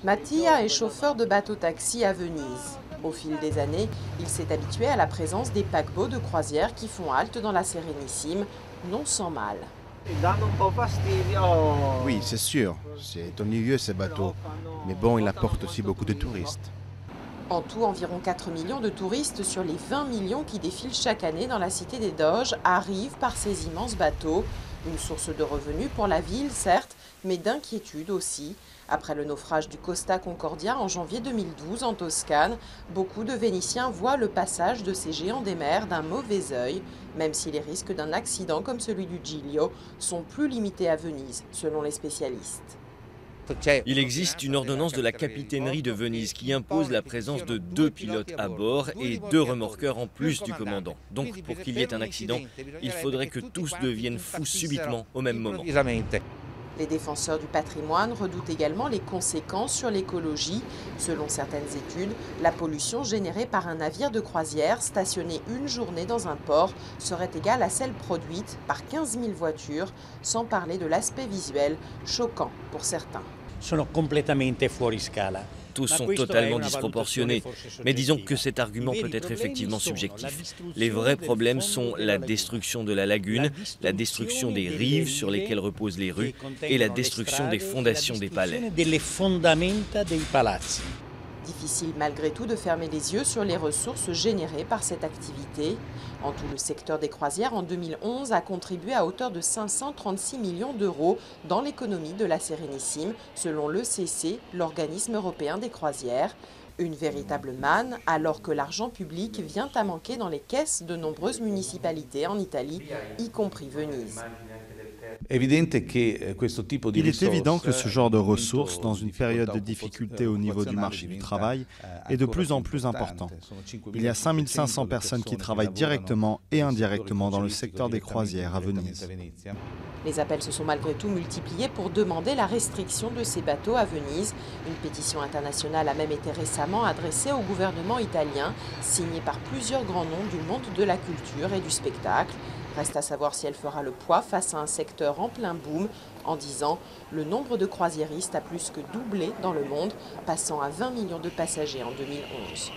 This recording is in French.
Mattia est chauffeur de bateau-taxi à Venise. Au fil des années, il s'est habitué à la présence des paquebots de croisière qui font halte dans la Sérénissime, non sans mal. Oui, c'est sûr, c'est ennuyeux ces bateaux. Mais bon, ils apportent aussi beaucoup de touristes. En tout, environ 4 millions de touristes sur les 20 millions qui défilent chaque année dans la cité des Doges arrivent par ces immenses bateaux. Une source de revenus pour la ville, certes, mais d'inquiétude aussi. Après le naufrage du Costa Concordia en janvier 2012 en Toscane, beaucoup de Vénitiens voient le passage de ces géants des mers d'un mauvais œil, même si les risques d'un accident comme celui du Giglio sont plus limités à Venise, selon les spécialistes. Il existe une ordonnance de la capitainerie de Venise qui impose la présence de 2 pilotes à bord et 2 remorqueurs en plus du commandant. Donc pour qu'il y ait un accident, il faudrait que tous deviennent fous subitement au même moment. Les défenseurs du patrimoine redoutent également les conséquences sur l'écologie. Selon certaines études, la pollution générée par un navire de croisière stationné une journée dans un port serait égale à celle produite par 15 000 voitures, sans parler de l'aspect visuel, choquant pour certains. Tous sont totalement disproportionnés, mais disons que cet argument peut être effectivement subjectif. Les vrais problèmes sont la destruction de la lagune, la destruction des rives sur lesquelles reposent les rues et la destruction des fondations des palais. Difficile malgré tout de fermer les yeux sur les ressources générées par cette activité. En tout, le secteur des croisières en 2011 a contribué à hauteur de 536 millions d'euros dans l'économie de la Sérénissime, selon l'ECC, l'organisme européen des croisières. Une véritable manne, alors que l'argent public vient à manquer dans les caisses de nombreuses municipalités en Italie, y compris Venise. Il est évident que ce genre de ressources, dans une période de difficulté au niveau du marché du travail, est de plus en plus important. Il y a 5500 personnes qui travaillent directement et indirectement dans le secteur des croisières à Venise. Les appels se sont malgré tout multipliés pour demander la restriction de ces bateaux à Venise. Une pétition internationale a même été récemment adressée au gouvernement italien, signée par plusieurs grands noms du monde de la culture et du spectacle. Reste à savoir si elle fera le poids face à un secteur en plein boom. En 10 ans, le nombre de croisiéristes a plus que doublé dans le monde, passant à 20 millions de passagers en 2011.